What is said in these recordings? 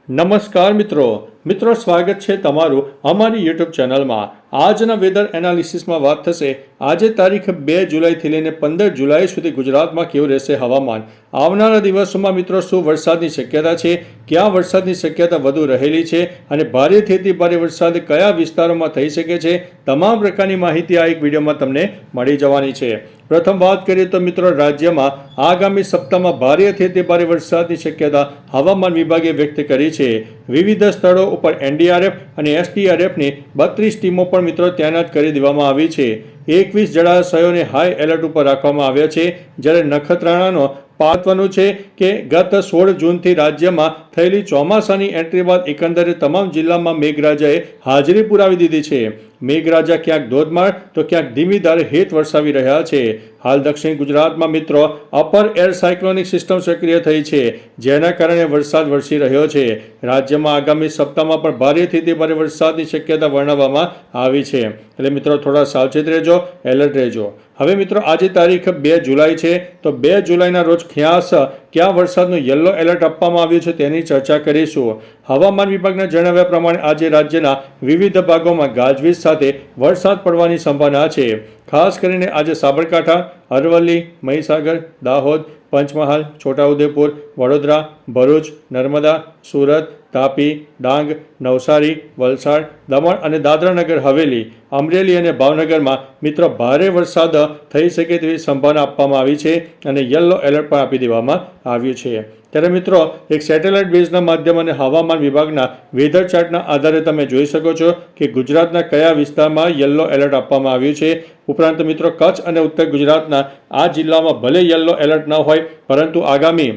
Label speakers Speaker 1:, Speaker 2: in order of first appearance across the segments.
Speaker 1: નમસ્કાર મિત્રો સ્વાગત છે તમારું અમારી યુટ્યુબ ચેનલમાં। આજના વેધર એનાલિસિસમાં વાત થશે આજે તારીખ 2 જુલાઈથી લઈને 15 જુલાઈ સુધી ગુજરાતમાં કેવું રહેશે હવામાન। આવનારા દિવસોમાં મિત્રો શું વરસાદની શક્યતા છે, ક્યાં વરસાદની શક્યતા વધુ રહેલી છે અને ભારેથી અતિ ભારે વરસાદ કયા વિસ્તારોમાં થઈ શકે છે, તમામ પ્રકારની માહિતી આ એક વિડીયોમાં તમને મળી જવાની છે। પ્રથમ વાત કરીએ તો મિત્રો રાજ્યમાં આગામી સપ્તાહમાં ભારેથી અતિ ભારે વરસાદની શક્યતા હવામાન વિભાગે વ્યક્ત કરી છે। વિવિધ સ્થળો ઉપર એનડીઆરએફ અને એસડીઆરએફની 32 ટીમો પણ મિત્રો તૈનાત કરી દેવામાં આવી છે। 21 જળાશયોને હાઈ એલર્ટ ઉપર રાખવામાં આવ્યા છે, જ્યારે નખત્રાણાનો મહત્વનું છે કે ગત 16 જૂનથી રાજ્યમાં થયેલી ચોમાસાની એન્ટ્રી બાદ એકંદરે તમામ જિલ્લામાં મેઘરાજાએ હાજરી પુરાવી દીધી છે। મેઘરાજા ક્યાંક ધોધમાર તો ક્યાંક ધીમી ધારે હેત વરસાવી રહ્યા છે। હાલ દક્ષિણ ગુજરાતમાં મિત્રો અપર એર સાયક્લોનિક સિસ્ટમ સક્રિય થઈ છે, જેના કારણે વરસાદ વરસી રહ્યો છે। રાજ્યમાં આગામી સપ્તાહમાં પણ ભારેથી અતિ ભારે વરસાદની શક્યતા વર્ણવવામાં આવી છે, એટલે મિત્રો થોડા સાવચેત રહેજો, એલર્ટ રહેજો। હવે મિત્રો આજે તારીખ 2 જુલાઈ છે, તો 2 જુલાઈના રોજ ક્યાં વરસાદનું યલો એલર્ટ આપવામાં આવ્યું છે તેની ચર્ચા કરીશું। હવામાન વિભાગના જણાવ્યા પ્રમાણે આજે રાજ્યના વિવિધ ભાગોમાં ગાજવીજ સાથે વરસાદ પડવાની સંભાવના છે। ખાસ કરીને આજે સાબરકાંઠા, અરવલ્લી, મહીસાગર, દાહોદ, પંચમહાલ, છોટાઉદેપુર, વડોદરા, ભરૂચ, નર્મદા, સુરત, તાપી, ડાંગ, નવસારી, વલસાડ, દમણ અને દાદરાનગર હવેલી, અમરેલી અને ભાવનગરમાં મિત્રો ભારે વરસાદ થઈ શકે તેવી સંભાવના આપવામાં આવી છે અને યલો એલર્ટ પણ આપી દેવામાં આવ્યું છે। ત્યારે મિત્રો એક સેટેલાઇટ બેઝના માધ્યમ અને હવામાન વિભાગના વેધર ચાર્ટના આધારે તમે જોઈ શકો છો કે ગુજરાતના કયા વિસ્તારમાં યલો એલર્ટ આપવામાં આવ્યું છે। ઉપરાંત મિત્રો કચ્છ અને ઉત્તર ગુજરાતના આ જિલ્લામાં ભલે યલો એલર્ટ ન હોય, પરંતુ આગામી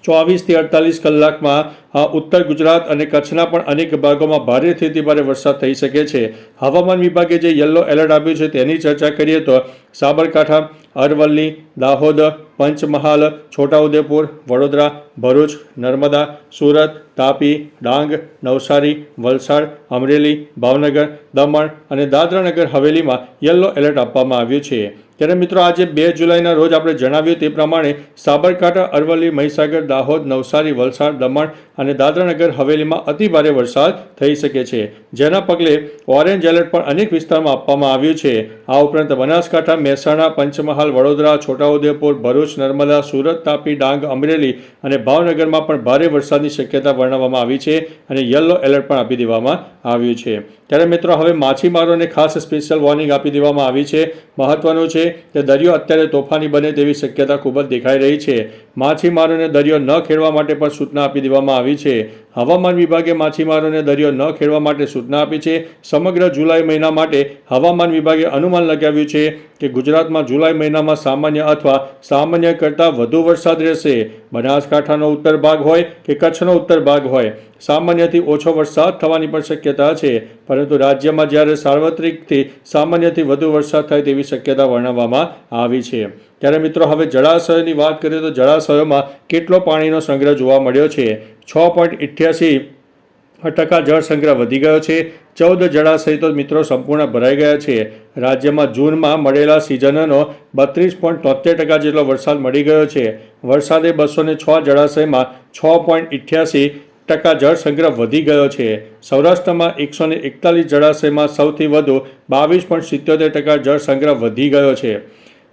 Speaker 1: 24 થી 48 કલાકમાં ઉત્તર ગુજરાત અને કચ્છના પણ અનેક ભાગોમાં ભારેથી અતિ ભારે વરસાદ થઈ શકે છે। હવામાન વિભાગે જે યલો એલર્ટ આપ્યું છે તેની ચર્ચા કરીએ તો સાબરકાંઠા, અરવલ્લી, દાહોદ, પંચમહાલ, છોટાઉદેપુર, વડોદરા, ભરૂચ, નર્મદા, સુરત, તાપી, ડાંગ, નવસારી, વલસાડ, અમરેલી, ભાવનગર, દમણ અને દાદરાનગર હવેલીમાં યલો એલર્ટ આપવામાં આવ્યું છે। ત્યારે મિત્રો આજે 2 જુલાઈના રોજ આપણે જણાવ્યું તે પ્રમાણે સાબરકાંઠા, અરવલ્લી, મહીસાગર, દાહોદ, નવસારી, વલસાડ, દમણ અને દાદરાનગર હવેલીમાં અતિ ભારે વરસાદ થઈ શકે છે, જેના પગલે ઓરેન્જ એલર્ટ પણ અનેક વિસ્તારમાં આપવામાં આવ્યું છે। આ ઉપરાંત બનાસકાંઠા, મહેસાણા, પંચમહાલ, વડોદરા, છોટાઉદેપુર, ભરૂચ, નર્મદા, સુરત, તાપી, ડાંગ, અમરેલી અને ભાવનગરમાં પણ ભારે વરસાદની શક્યતા વર્ણવવામાં આવી છે અને યલો એલર્ટ પણ આપી દેવામાં આવ્યું છે। ત્યારે મિત્રો હવે માછીમારોને ખાસ સ્પેશિયલ વોર્નિંગ આપી દેવામાં આવી છે। મહત્વનું છે કે દરિયો અત્યારે તોફાની બને તેવી શક્યતા ખૂબ જ દેખાઈ રહી છે। માછીમારોને દરિયો ન ખેડવા માટે પણ સૂચના આપી દેવામાં આવી છે। હવામાન વિભાગે માછીમારોને દરિયો ન ખેડવા માટે સૂચના આપી છે। સમગ્ર જુલાઈ મહિના માટે હવામાન વિભાગે અનુમાન લગાવ્યું છે કે ગુજરાતમાં જુલાઈ મહિનામાં સામાન્ય અથવા સામાન્ય કરતાં વધુ વરસાદ રહેશે। બનાસકાંઠાનો ઉત્તર ભાગ હોય કે કચ્છનો ઉત્તર ભાગ હોય, સામાન્યથી ઓછો વરસાદ થવાની પણ શક્યતા છે, પરંતુ રાજ્યમાં જ્યારે સાર્વત્રિકથી સામાન્યથી વધુ વરસાદ થાય તેવી શક્યતા વર્ણવવામાં આવી છે। ત્યારે મિત્રો હવે જળાશયોની વાત કરીએ તો જળાશયોમાં કેટલો પાણીનો સંગ્રહ જોવા મળ્યો છે। 6.88% જળ સંગ્રહ વધી ગયો છે। 14 જળાશય તો મિત્રો સંપૂર્ણ ભરાઈ ગયા છે। રાજ્યમાં જૂનમાં મળેલા સિઝનનો 32.73% જેટલો વરસાદ મળી ગયો છે। વરસાદે 206 જળાશયમાં 6.88% જળ સંગ્રહ વધી ગયો છે। સૌરાષ્ટ્રમાં 141 જળાશયમાં સૌથી વધુ 22.77% જળ સંગ્રહ વધી ગયો છે।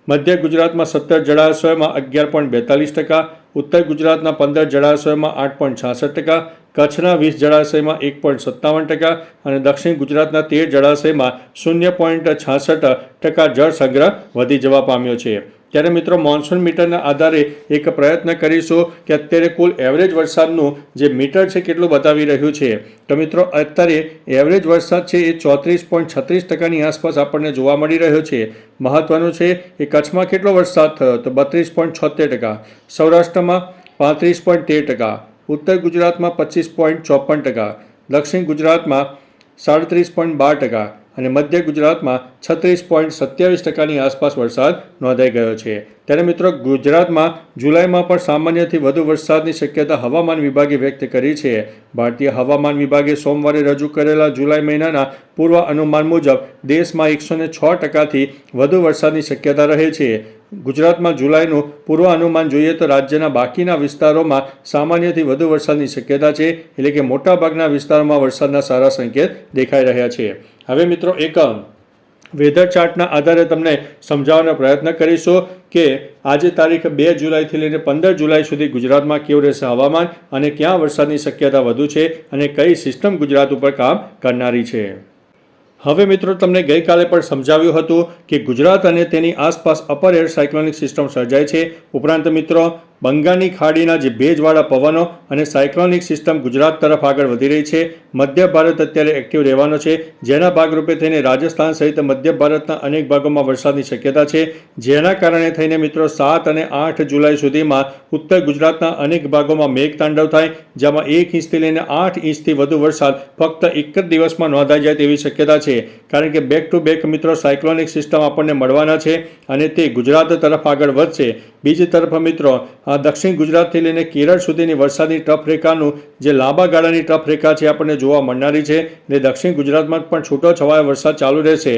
Speaker 1: મધ્ય ગુજરાતમાં 17 જળાશયોમાં 11.42%, ઉત્તર ગુજરાતના 15 જળાશયોમાં 8.66%, કચ્છના 20 જળાશયમાં 1.57% અને દક્ષિણ ગુજરાતના 13 જળાશયમાં 0.66% જળ સંગ્રહ વધી જવા પામ્યો છે। ત્યારે મિત્રો મોન્સૂન મીટરના આધારે એક પ્રયત્ન કરીશું કે અત્યારે કુલ એવરેજ વરસાદનું જે મીટર છે કેટલું બતાવી રહ્યું છે। તો મિત્રો અત્યારે એવરેજ વરસાદ છે એ 34.36%ની આસપાસ આપણને જોવા મળી રહ્યો છે। મહત્વનું છે કે કચ્છમાં કેટલો વરસાદ થયો તો 32.76%, સૌરાષ્ટ્રમાં 35.13%, ઉત્તર ગુજરાતમાં 25.54%, દક્ષિણ ગુજરાતમાં 37.12% અને મધ્ય ગુજરાતમાં 36.27%ની આસપાસ વરસાદ નોંધાઈ ગયો છે। ત્યારે મિત્રો ગુજરાતમાં જુલાઈમાં પણ સામાન્યથી વધુ વરસાદની શક્યતા હવામાન વિભાગે વ્યક્ત કરી છે। ભારતીય હવામાન વિભાગે સોમવારે રજૂ કરેલા જુલાઈ મહિનાના પૂર્વ અનુમાન મુજબ દેશમાં 106%થી વધુ વરસાદની શક્યતા રહે છે। ગુજરાતમાં જુલાઈનું પૂર્વાનુમાન જોઈએ તો રાજ્યના બાકીના વિસ્તારોમાં સામાન્યથી વધુ વરસાદની શક્યતા છે, એટલે કે મોટાભાગના વિસ્તારોમાં વરસાદના સારા સંકેત દેખાઈ રહ્યા છે. હવે મિત્રો એક વેધર ચાર્ટના આધારે તમને સમજાવવાનો પ્રયત્ન કરીશું કે આજે તારીખ 2 જુલાઈથી લઈને 15 જુલાઈ સુધી ગુજરાતમાં કેવું રહેશે હવામાન અને ક્યાં વરસાદની શક્યતા વધુ છે અને કઈ સિસ્ટમ ગુજરાત ઉપર કામ કરનારી છે. હવે મિત્રો તમને ગઈકાલે પણ સમજાવ્યું હતું કે ગુજરાત અને તેની આસપાસ અપર એર સાયક્લોનિક સિસ્ટમ સર્જાય છે. ઉપરાંત મિત્રો બંગાળની ખાડીના જે ભેજવાળા પવનો અને સાયક્લોનિક સિસ્ટમ ગુજરાત તરફ આગળ વધી રહી છે. મધ્ય ભારત અત્યારે એક્ટિવ રહેવાનો છે, જેના ભાગરૂપે થઈને રાજસ્થાન સહિત મધ્ય ભારતના અનેક ભાગોમાં વરસાદની શક્યતા છે, જેના કારણે થઈને મિત્રો 7 અને 8 જુલાઈ સુધીમાં ઉત્તર ગુજરાતના અનેક ભાગોમાં મેઘતાંડવ થાય, જેમાં 1 ઇંચથી લઈને 8 ઇંચથી વધુ વરસાદ ફક્ત એક જ દિવસમાં નોંધાઈ જાય તેવી શક્યતા છે. કારણ કે બેક ટુ બેક મિત્રો સાયક્લોનિક સિસ્ટમ આપણને મળવાના છે અને તે ગુજરાત તરફ આગળ વધશે. બીજી તરફ મિત્રો દક્ષિણ ગુજરાતથી લઈને કેરળ સુધીની વરસાદની ટફ રેખાનું જે લાંબા ગાળાની ટફ રેખા છે આપણને જોવા મળનારી છે અને દક્ષિણ ગુજરાતમાં પણ છૂટો છવાયો વરસાદ ચાલુ રહેશે.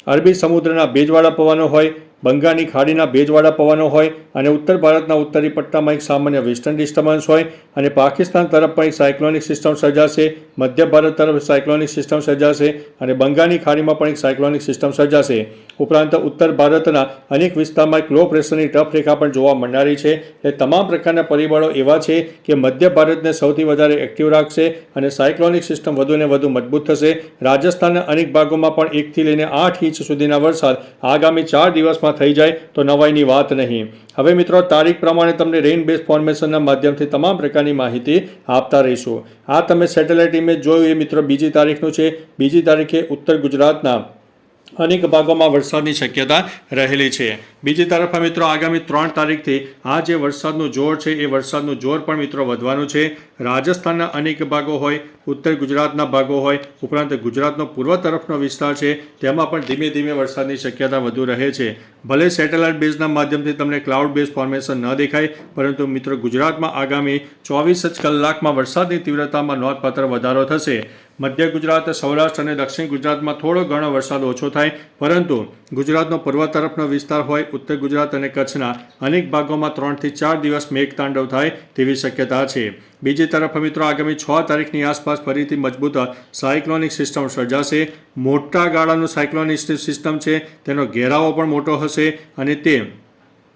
Speaker 1: અરબી સમુદ્રના ભેજવાળા પવનો હોય, બંગાળની ખાડીના ભેજવાળા પવનો હોય અને ઉત્તર ભારતના ઉત્તરી પટ્ટામાં એક સામાન્ય વેસ્ટર્ન ડિસ્ટર્બન્સ હોય અને પાકિસ્તાન તરફ પણ એક સાયક્લોનિક સિસ્ટમ સર્જાશે, મધ્ય ભારત તરફ સાયક્લોનિક સિસ્ટમ સર્જાશે અને બંગાળની ખાડીમાં પણ એક સાયક્લોનિક સિસ્ટમ સર્જાશે. ઉપરાંત ઉત્તર ભારતના અનેક વિસ્તારમાં એક લો પ્રેશરની ટફ રેખા પણ જોવા મળનારી છે. એ તમામ પ્રકારના પરિબળો એવા છે કે મધ્ય ભારતને સૌથી વધારે એક્ટિવ રાખશે અને સાયક્લોનિક સિસ્ટમ વધુને વધુ મજબૂત થશે. રાજસ્થાનના અનેક ભાગોમાં પણ 1 થી લઈને 8 ઇંચ સુધીના વરસાદ આગામી 4 દિવસમાં થઈ જાય તો નવાઈની વાત નહીં. હવે મિત્રો તારીખ પ્રમાણે તમને રેઇન બેઝ ફોર્મેશનના માધ્યમથી તમામ પ્રકારની માહિતી આપતા રહીશું. આ તમે સેટેલાઇટ ઇમેજ જોયું એ મિત્રો 2 તારીખનું છે. 2 તારીખે ઉત્તર ગુજરાતના અનેક ભાગોમાં વરસાદની શક્યતા રહેલી છે. બીજી તરફ મિત્રો આગામી 3 તારીખથી આ જે વરસાદનું જોર છે એ વરસાદનું જોર પણ મિત્રો વધવાનું છે. રાજસ્થાનના અનેક ભાગો હોય, ઉત્તર ગુજરાતના ભાગો હોય, ઉપરાંત ગુજરાતનો પૂર્વ તરફનો વિસ્તાર છે તેમાં પણ ધીમે ધીમે વરસાદની શક્યતા વધુ રહે છે. ભલે સેટેલાઇટ બેઝના માધ્યમથી તમને ક્લાઉડ બેઝ ફોર્મેશન ન દેખાય, પરંતુ મિત્રો ગુજરાતમાં આગામી 24 જ કલાકમાં વરસાદની તીવ્રતામાં નોંધપાત્ર વધારો થશે. મધ્ય ગુજરાત, સૌરાષ્ટ્ર અને દક્ષિણ ગુજરાતમાં થોડો ઘણો વરસાદ ઓછો થાય, પરંતુ ગુજરાતનો પૂર્વ તરફનો વિસ્તાર હોય, ઉત્તર ગુજરાત અને કચ્છના અનેક ભાગોમાં 3 થી 4 દિવસ મેઘતાંડવ થાય તેવી શક્યતા છે. બીજી તરફ મિત્રો આગામી 6 તારીખની આસપાસ ફરીથી મજબૂત સાયક્લોનિક સિસ્ટમ સર્જાશે. મોટા ગાળાનું સાયક્લોનિક સિસ્ટમ છે, તેનો ઘેરાવો પણ મોટો હશે અને તે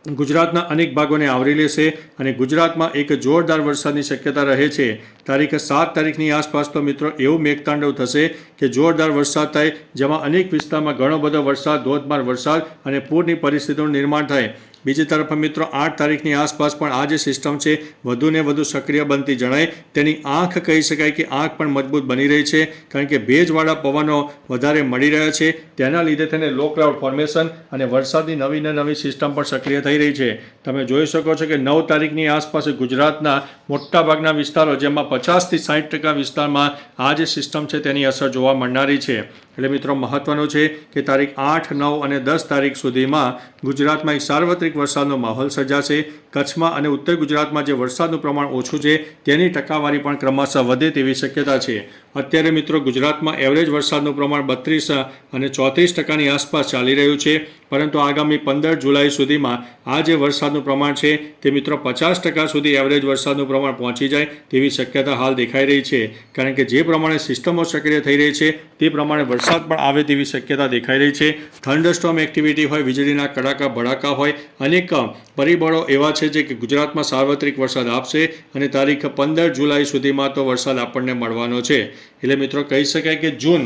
Speaker 1: ગુજરાતના અનેક ભાગોને આવરી લેશે અને ગુજરાતમાં એક જોરદાર વરસાદની શક્યતા રહે છે. તારીખ 7 તારીખની આસપાસ તો મિત્રો એવું મેઘતાંડવ થશે કે જોરદાર વરસાદ થાય, જેમાં અનેક વિસ્તારમાં ઘણો બધો વરસાદ, ધોધમાર વરસાદ અને પૂરની પરિસ્થિતિનું નિર્માણ થાય. બીજી તરફ મિત્રો 8 તારીખની આસપાસ પણ આ જે સિસ્ટમ છે વધુને વધુ સક્રિય બનતી જણાય. તેની આંખ કહી શકાય કે આંખ પણ મજબૂત બની રહી છે, કારણ કે ભેજવાળા પવનો વધારે મળી રહ્યા છે. તેના લીધે તેને લો ક્લાઉડ ફોર્મેશન અને વરસાદની નવી ને નવી સિસ્ટમ પણ સક્રિય થઈ રહી છે. તમે જોઈ શકો છો કે 9 તારીખની આસપાસ ગુજરાતના મોટાભાગના વિસ્તારો, જેમાં 50 થી 60% વિસ્તારમાં આ જે સિસ્ટમ છે તેની અસર જોવા મળનારી છે. એટલે મિત્રો મહત્વનું છે કે તારીખ 8, 9 અને 10 તારીખ સુધીમાં ગુજરાતમાં એક સાર્વત્રિક વરસાદનો માહોલ સર્જાશે. કચ્છમાં અને ઉત્તર ગુજરાતમાં જે વરસાદનું પ્રમાણ ઓછું છે તેની ટકાવારી પણ ક્રમશઃ વધે તેવી શક્યતા છે. અત્યારે મિત્રો ગુજરાતમાં એવરેજ વરસાદનું પ્રમાણ 32 અને 34% આસપાસ ચાલી રહ્યું છે, પરંતુ આગામી 15 જુલાઈ સુધીમાં આ જે વરસાદનું પ્રમાણ છે તે મિત્રો 50% સુધી એવરેજ વરસાદનું પ્રમાણ પહોંચી જાય તેવી શક્યતા હાલ દેખાઈ રહી છે. કારણ કે જે પ્રમાણે સિસ્ટમો સક્રિય થઈ રહી છે તે પ્રમાણે વરસાદ પણ આવે તેવી શક્યતા દેખાઈ રહી છે. થંડરસ્ટોર્મ એક્ટિવિટી હોય, વીજળીના કડાકા ભડાકા હોય, અનેક પરિબળો એવા છે જે કે ગુજરાતમાં સાર્વત્રિક વરસાદ આપશે અને તારીખ 15 જુલાઈ સુધીમાં તો વરસાદ આપણને મળવાનો છે. એટલે મિત્રો કહી શકાય કે જૂન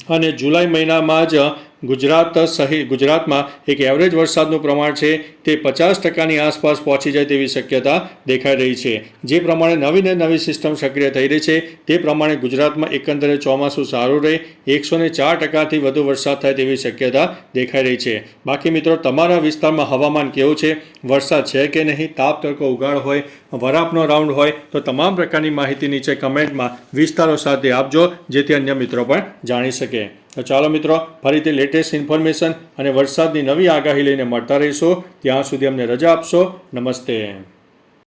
Speaker 1: અને જુલાઈ મહિનામાં જ ગુજરાતમાં એક એવરેજ વરસાદનું પ્રમાણ છે તે 50%ની આસપાસ પહોંચી જાય તેવી શક્યતા દેખાઈ રહી છે. જે પ્રમાણે નવી ને નવી સિસ્ટમ સક્રિય થઈ રહી છે તે પ્રમાણે ગુજરાતમાં એકંદરે ચોમાસું સારું રહે, 104%થી વધુ વરસાદ થાય તેવી શક્યતા દેખાઈ રહી છે. બાકી મિત્રો તમારા વિસ્તારમાં હવામાન કેવું છે, વરસાદ છે કે નહીં, તાપ તડકો ઉગાડ હોય, વરાપનો રાઉન્ડ હોય, તો તમામ પ્રકારની માહિતી નીચે કમેન્ટમાં વિસ્તારો સાથે આપજો, જેથી અન્ય મિત્રો પણ જાણી શકે. તો ચાલો મિત્રો, ફરીથી લેટેસ્ટ ઇન્ફોર્મેશન અને વરસાદની નવી આગાહી લઈને મળતા રહીશું. ત્યાં સુધી અમને રજા આપશો. નમસ્તે.